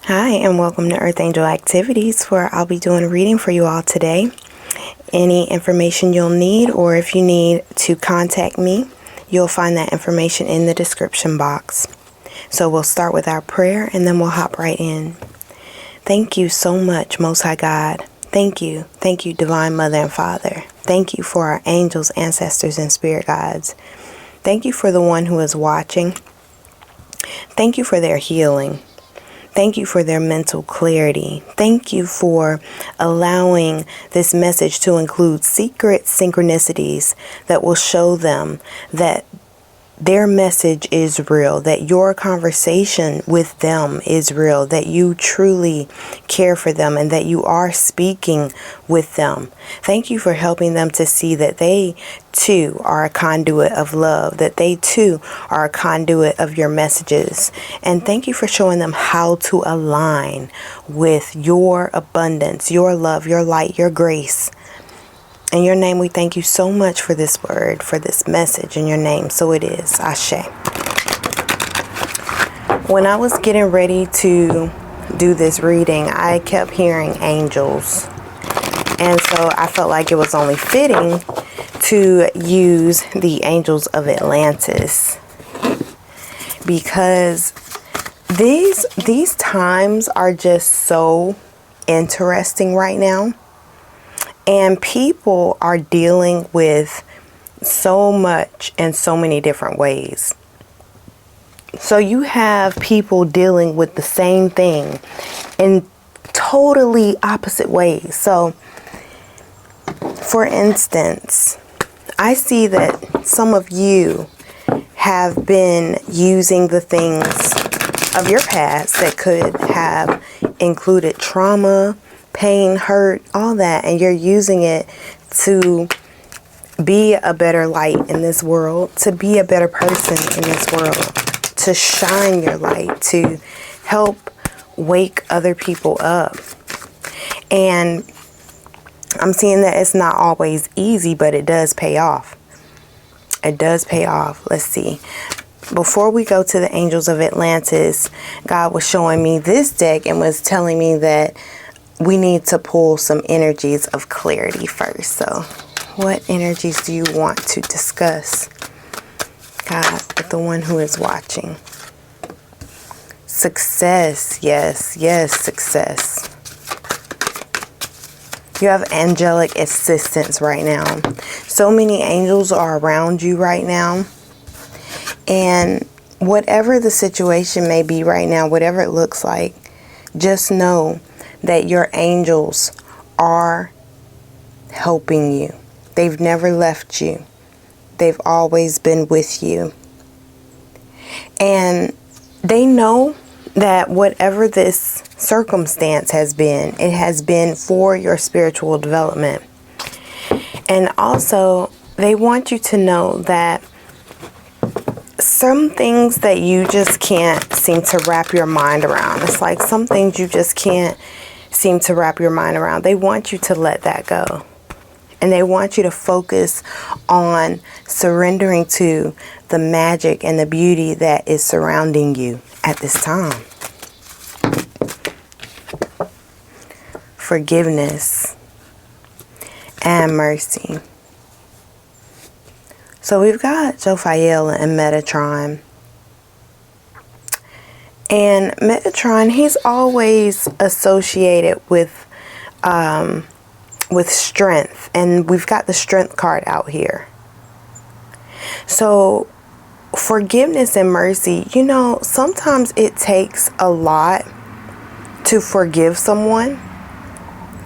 Hi, and welcome to Earth Angel Activities, where I'll be doing a reading for you all today. Any information you'll need, or if you need to contact me, you'll find that information in the description box. So we'll start with our prayer, and then we'll hop right in. Thank you so much, Most High God. Thank you, Divine Mother and Father. Thank you for our angels, ancestors, and spirit guides. Thank you for the one who is watching. Thank you for their healing. Thank you for their mental clarity. Thank you for allowing this message to include secret synchronicities that will show them that their message is real, that your conversation with them is real, that you truly care for them, and that you are speaking with them. Thank you for helping them to see that they too are a conduit of love, that they too are a conduit of your messages. And thank you for showing them how to align with your abundance, your love, your light, your grace. In your name, we thank you so much for this word, for this message. In your name, so it is. Ashe. When I was getting ready to do this reading, I kept hearing angels. And so I felt like it was only fitting to use the angels of Atlantis, because these times are just so interesting right now. And people are dealing with so much in so many different ways. So you have people dealing with the same thing in totally opposite ways. So, for instance, I see that some of you have been using the things of your past that could have included trauma, pain, hurt, all that, and you're using it to be a better light in this world, to be a better person in this world, to shine your light, to help wake other people up. And I'm seeing that it's not always easy, but it does pay off. It does pay off. Let's see. Before we go to the Angels of Atlantis, God was showing me this deck and was telling me that we need to pull some energies of clarity first. So what energies do you want to discuss, God, with the one who is watching? Success. Yes, success. You have angelic assistance right now. So many angels are around you right now. And whatever the situation may be right now, whatever it looks like, just know that your angels are helping you. They've never left you. They've always been with you. And they know that whatever this circumstance has been, it has been for your spiritual development. And also, they want you to know that some things that you just can't seem to wrap your mind around. It's like some things you just can't seem to wrap your mind around. They want you to let that go. And they want you to focus on surrendering to the magic and the beauty that is surrounding you at this time. Forgiveness and mercy. So we've got Jophiel and Metatron. And Metatron, he's always associated with strength. And we've got the strength card out here. So forgiveness and mercy, you know, sometimes it takes a lot to forgive someone.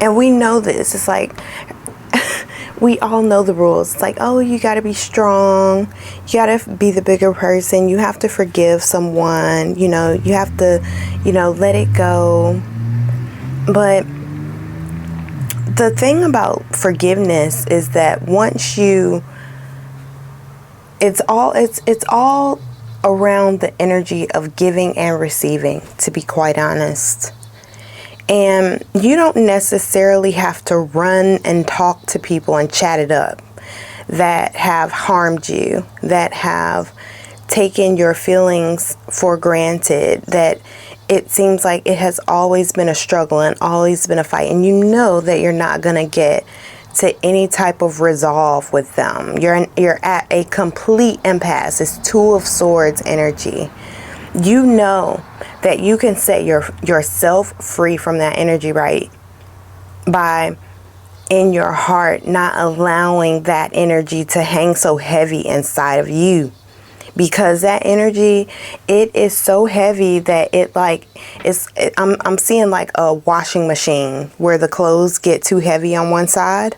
And we know this. It's like, we all know the rules. It's like, oh, you got to be strong. You got to be the bigger person. You have to forgive someone. You know, you have to, let it go. But the thing about forgiveness is that once it's all around the energy of giving and receiving, to be quite honest. And you don't necessarily have to run and talk to people and chat it up that have harmed you, that have taken your feelings for granted, that it seems like it has always been a struggle and always been a fight, and you know that you're not going to get to any type of resolve with them. You're at a complete impasse. It's Two of Swords energy. You know that you can set yourself free from that energy, right? By, in your heart, not allowing that energy to hang so heavy inside of you. Because that energy, it is so heavy that I'm seeing like a washing machine where the clothes get too heavy on one side.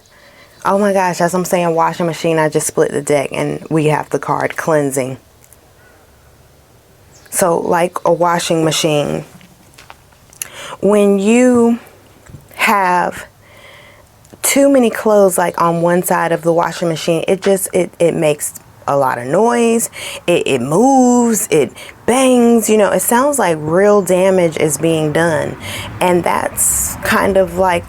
Oh my gosh, as I'm saying washing machine, I just split the deck and we have the card cleansing. So like a washing machine, when you have too many clothes like on one side of the washing machine, it makes a lot of noise. It moves, it bangs, it sounds like real damage is being done. And that's kind of like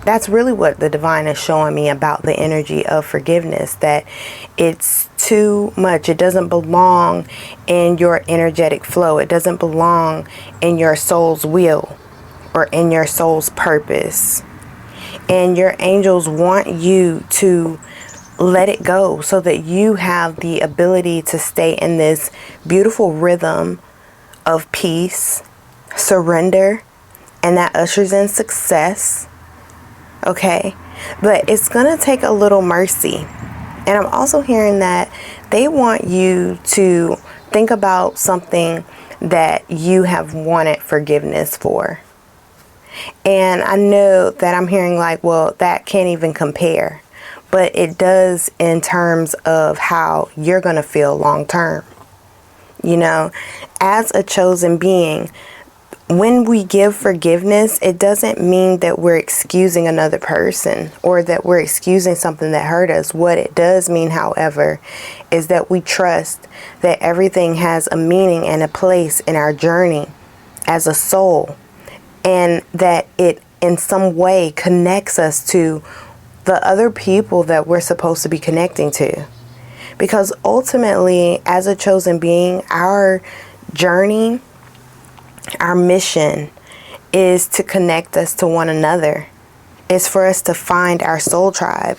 that's really what the divine is showing me about the energy of forgiveness, that it's too much. It doesn't belong in your energetic flow. It doesn't belong in your soul's will or in your soul's purpose. And your angels want you to let it go so that you have the ability to stay in this beautiful rhythm of peace, surrender, and that ushers in success. Okay, but it's gonna take a little mercy. And I'm also hearing that they want you to think about something that you have wanted forgiveness for. And I know that I'm hearing like, well, that can't even compare. But it does in terms of how you're going to feel long term. As a chosen being, when we give forgiveness, it doesn't mean that we're excusing another person or that we're excusing something that hurt us. What it does mean, however, is that we trust that everything has a meaning and a place in our journey as a soul, and that it in some way connects us to the other people that we're supposed to be connecting to. Because ultimately, as a chosen being, our journey, our mission is to connect us to one another. It's for us to find our soul tribe.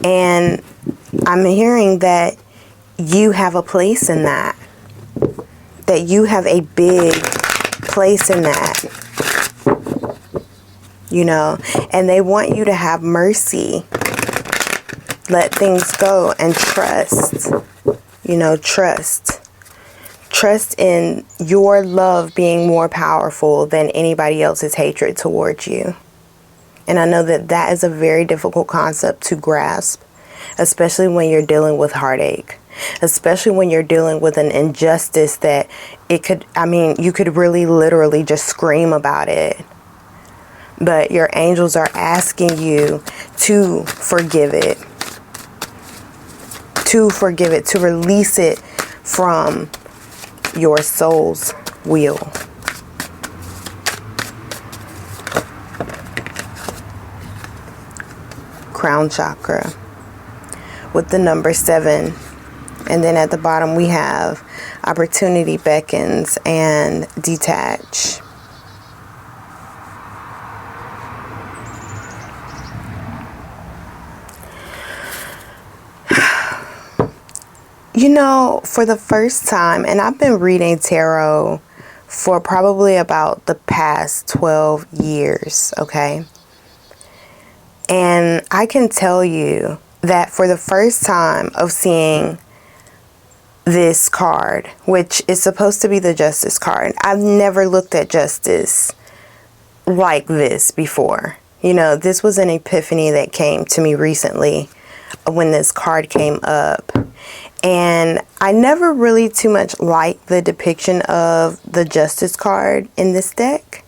And I'm hearing that you have a place in that. That you have a big place in that. And they want you to have mercy. Let things go and trust. Trust in your love being more powerful than anybody else's hatred towards you. And I know that that is a very difficult concept to grasp, especially when you're dealing with heartache, especially when you're dealing with an injustice that you could really literally just scream about it. But your angels are asking you to forgive it, to release it from your soul's will. Crown chakra with the number 7. And then at the bottom we have opportunity beckons and detach. For the first time, and I've been reading tarot for probably about the past 12 years, okay? And I can tell you that for the first time of seeing this card, which is supposed to be the Justice card, I've never looked at justice like this before. This was an epiphany that came to me recently when this card came up. And I never really too much liked the depiction of the Justice card in this deck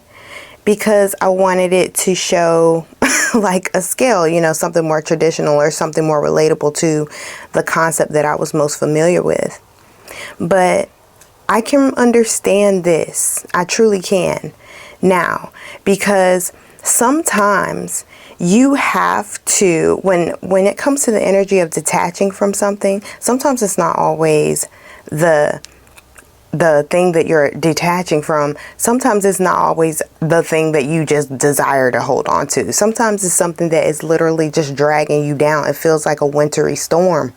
because I wanted it to show like a scale, something more traditional or something more relatable to the concept that I was most familiar with. But I can understand this. I truly can now, because sometimes you have to, when it comes to the energy of detaching from something, sometimes it's not always the the thing that you're detaching from, sometimes it's not always the thing that you just desire to hold on to. Sometimes it's something that is literally just dragging you down. It feels like a wintry storm.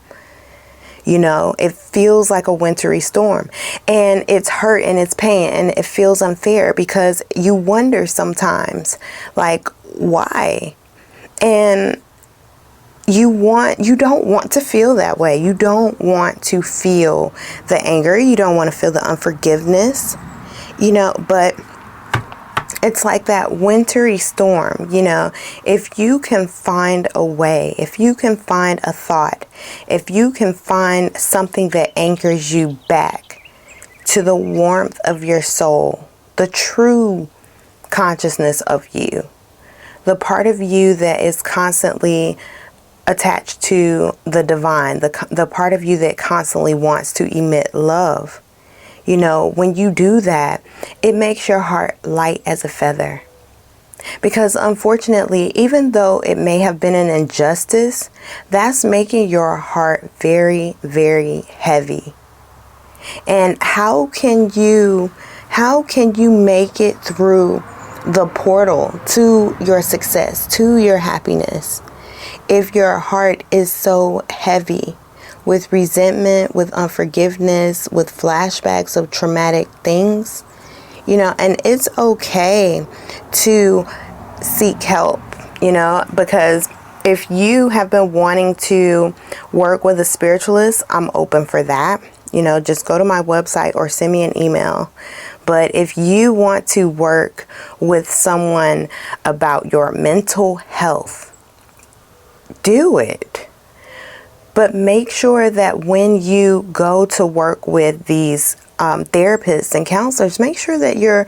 You know, it feels like a wintry storm, and it's hurt and it's pain and it feels unfair because you wonder sometimes, like, why? And you don't want to feel that way. You don't want to feel the anger. You don't want to feel the unforgiveness, you know, but it's like that wintry storm, you know. If you can find a way, if you can find a thought, if you can find something that anchors you back to the warmth of your soul, the true consciousness of you, the part of you that is constantly attached to the divine, the part of you that constantly wants to emit love. You know, when you do that, it makes your heart light as a feather. Because unfortunately, even though it may have been an injustice, that's making your heart very, very heavy. And how can you make it through the portal to your success, to your happiness, if your heart is so heavy with resentment, with unforgiveness, with flashbacks of traumatic things? You know, and it's okay to seek help, you know, because if you have been wanting to work with a spiritualist, I'm open for that. You know, just go to my website or send me an email. But if you want to work with someone about your mental health, do it. But make sure that when you go to work with these therapists and counselors, make sure that you're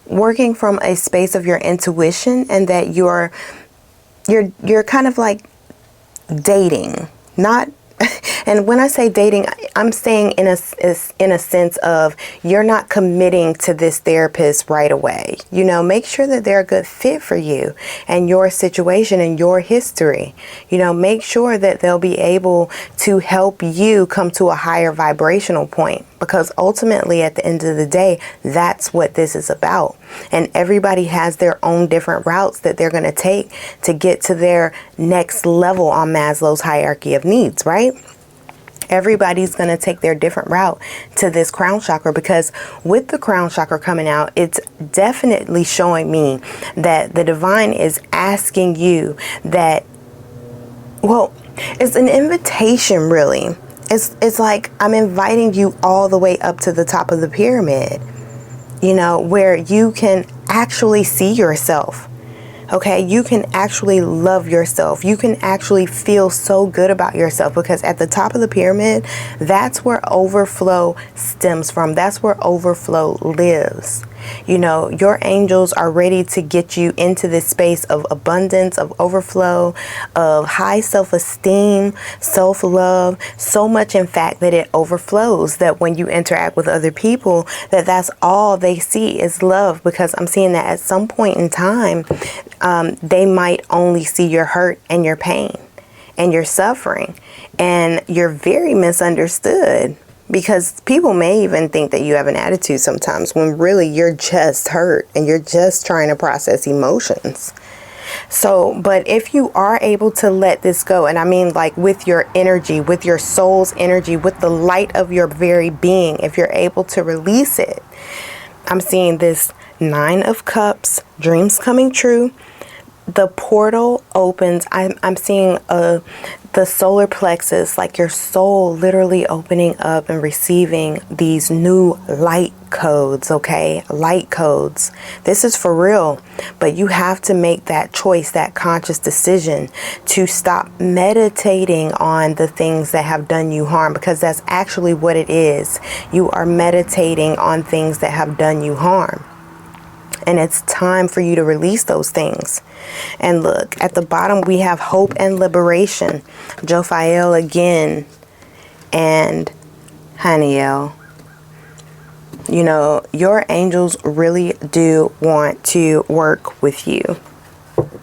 working from a space of your intuition and that you're kind of like dating, not. And when I say dating, I'm saying in a sense of you're not committing to this therapist right away. You know, make sure that they're a good fit for you and your situation and your history. You know, make sure that they'll be able to help you come to a higher vibrational point, because ultimately at the end of the day, that's what this is about. And everybody has their own different routes that they're going to take to get to their next level on Maslow's hierarchy of needs, right? Everybody's going to take their different route to this crown chakra, because with the crown chakra coming out, it's definitely showing me that the divine is asking you that, well, it's an invitation, really. It's like I'm inviting you all the way up to the top of the pyramid, you know, where you can actually see yourself. Okay, you can actually love yourself. You can actually feel so good about yourself, because at the top of the pyramid, that's where overflow stems from. That's where overflow lives. You know, your angels are ready to get you into this space of abundance, of overflow, of high self-esteem, self-love, so much in fact that it overflows, that when you interact with other people, that's all they see is love. Because I'm seeing that at some point in time, they might only see your hurt and your pain and your suffering, and you're very misunderstood. Because people may even think that you have an attitude sometimes, when really you're just hurt and you're just trying to process emotions. So, but if you are able to let this go, and I mean like with your energy, with your soul's energy, with the light of your very being, if you're able to release it, I'm seeing this 9 of Cups, dreams coming true. The portal opens. I'm seeing the solar plexus, like your soul literally opening up and receiving these new light codes, okay? Light codes. This is for real, but you have to make that choice, that conscious decision to stop meditating on the things that have done you harm, because that's actually what it is. You are meditating on things that have done you harm. And it's time for you to release those things. And look, at the bottom we have hope and liberation. Jophiel again and Haniel. You know, your angels really do want to work with you.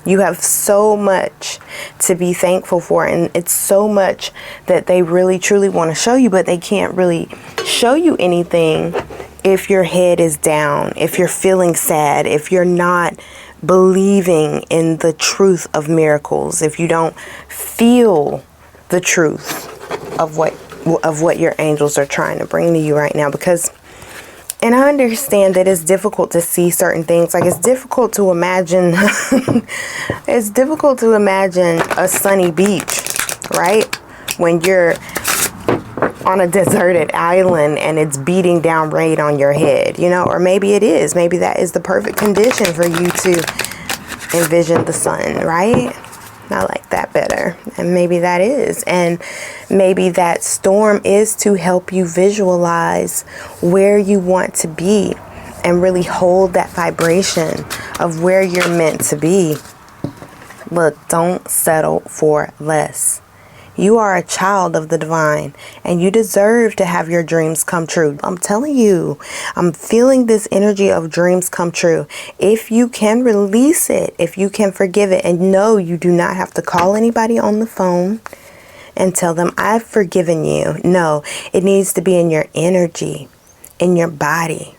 You have so much to be thankful for, and it's so much that they really truly want to show you, but they can't really show you anything if your head is down, if you're feeling sad, if you're not believing in the truth of miracles, if you don't feel the truth of what your angels are trying to bring to you right now. Because, and I understand that it's difficult to see certain things. Like, it's difficult to imagine it's difficult to imagine a sunny beach, right? When you're on a deserted island and it's beating down rain on your head, you know, or maybe it is. Maybe that is the perfect condition for you to envision the sun, right? I like that better. And maybe that is. And maybe that storm is to help you visualize where you want to be and really hold that vibration of where you're meant to be. Look, don't settle for less. You are a child of the divine, and you deserve to have your dreams come true. I'm telling you, I'm feeling this energy of dreams come true. If you can release it, if you can forgive it, and no, you do not have to call anybody on the phone and tell them, I've forgiven you. No, it needs to be in your energy, in your body.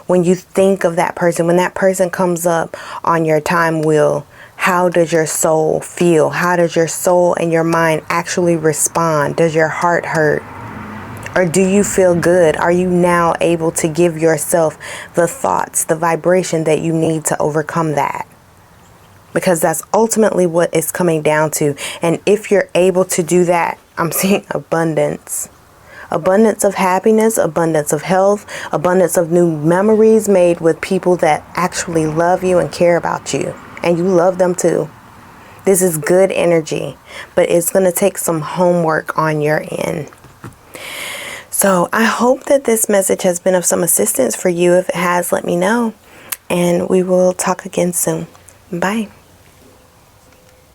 When you think of that person, when that person comes up on your time wheel, how does your soul feel? How does your soul and your mind actually respond? Does your heart hurt? Or do you feel good? Are you now able to give yourself the thoughts, the vibration that you need to overcome that? Because that's ultimately what it's coming down to. And if you're able to do that, I'm seeing abundance. Abundance of happiness, abundance of health, abundance of new memories made with people that actually love you and care about you. And you love them too. This is good energy, but it's going to take some homework on your end. So I hope that this message has been of some assistance for you. If it has, let me know. And we will talk again soon. Bye.